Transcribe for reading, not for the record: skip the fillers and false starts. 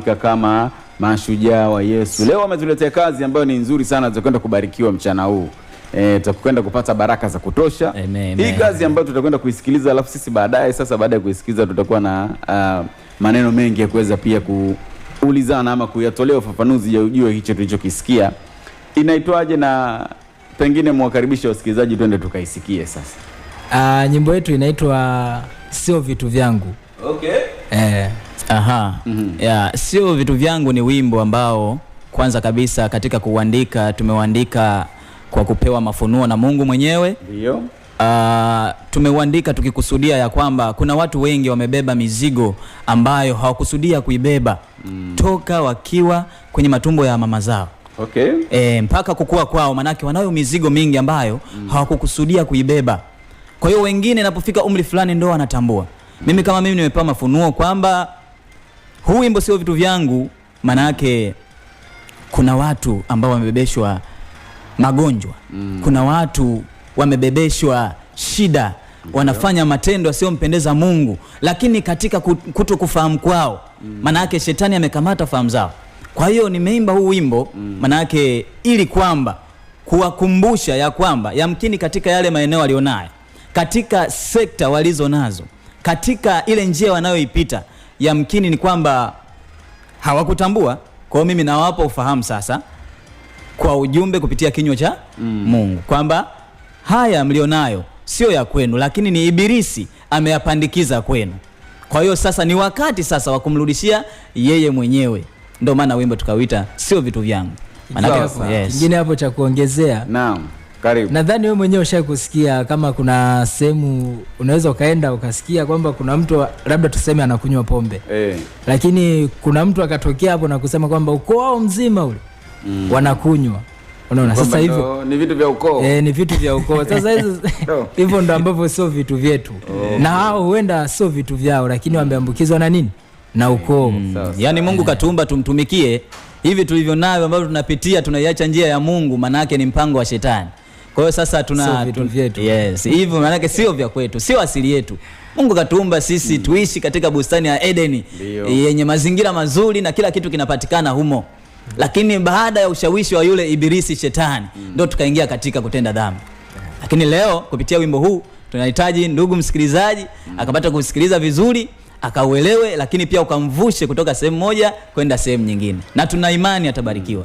kama mashujaa wa Yesu. Leo wametuletea kazi ambayo ni nzuri sana, tutakwenda kubarikiwa mchana huu. Tutakwenda kupata baraka za kutosha. Hii kazi ambayo tutakwenda kuisikiliza, alafu sisi baadaye baada ya kuisikiliza tutakuwa na maneno mengi ya kuweza pia kuulizana ama kuyatolea ufafanuzi ya ujue hicho tulichokisikia. Inaitwaje, na pengine mwakaribisha wasikilizaji twende tukaisikie sasa. Nyimbo yetu inaitwa Sio Vitu Vyangu. Okay. Sio Vitu Vyangu ni wimbo ambao kwanza kabisa katika kuandika tumeuandika kwa kupewa mafunuo na Mungu mwenyewe. Ndio. Tumeuandika tukikusudia ya kwamba kuna watu wengi wamebeba mizigo ambayo hawakusudia kuibeba toka wakiwa kwenye matumbo ya mama zao. Okay. Mpaka kukua kwao, manake wanayo mizigo mingi ambayo hawakukusudia kuibeba. Kwa hiyo wengine inapofika umri fulani ndo wanatambua. Mimi kama mimi nimepewa mafunuo kwamba huu wimbo Sio Vitu Vyangu, manake kuna watu ambao wamebebeshwa magonjwa. Kuna watu wamebebeshwa shida, wanafanya matendo yasiyompendeza Mungu, lakini katika kutokufahamu kwao, manake shetani amekamata fahamu zao. Kwa hiyo nimeimba huu wimbo manake ili kwamba kuwakumbusha ya kwamba yamkini katika yale maeneo walionayo, katika sekta walizo nazo, katika ile njia wanayoipita, yamkini ni kwamba hawakutambua. Kwa hiyo mimi nawapa ufahamu sasa kwa ujumbe kupitia kinywa cha Mungu kwamba haya mlionayo sio ya kwenu, lakini ni Ibilisi ameyapandikiza kwenu. Kwa hiyo sasa ni wakati sasa wa kumrudishia yeye mwenyewe. Ndio maana wimbo tukauita Sio Vitu Vyangu. Kingine hapo cha kuongezea. Naam. Karibu. Nadhani wewe mwenyewe ushakusikia kama kuna sehemu unaweza ukaenda ukasikia kwamba kuna mtu labda tuseme anakunywa pombe. Lakini kuna mtu akatokea hapo na kusema kwamba ukoo wao mzima ule wanakunywa. Unaona sasa hivyo ni vitu vya ukoo. Ni vitu vya ukoo. Sasa hizo hivyo ndo ambavyo sio vitu vyetu. Na hao huenda sio vitu vyao, lakini wameambukizwa na nini? Na ukoo. Yaani Mungu katuumba tumtumikie. Hivi tulivyo navyo ambavyo tunapitia, tunaiacha njia ya Mungu, manake ni mpango wa shetani. Kwa hiyo sasa hivyo manake sio vya kwetu, sio asili yetu. Mungu katuumba sisi tuishi katika bustani ya Edeni yenye mazingira mazuri na kila kitu kinapatikana humo. Lakini baada ya ushawishi wa yule Ibilisi shetani ndio tukaingia katika kutenda dhambi. Lakini leo kupitia wimbo huu tunahitaji ndugu msikilizaji akapata kusikiliza vizuri, akauelewe, lakini pia ukamvushe kutoka sehemu moja kwenda sehemu nyingine. Na tuna imani atabarikiwa.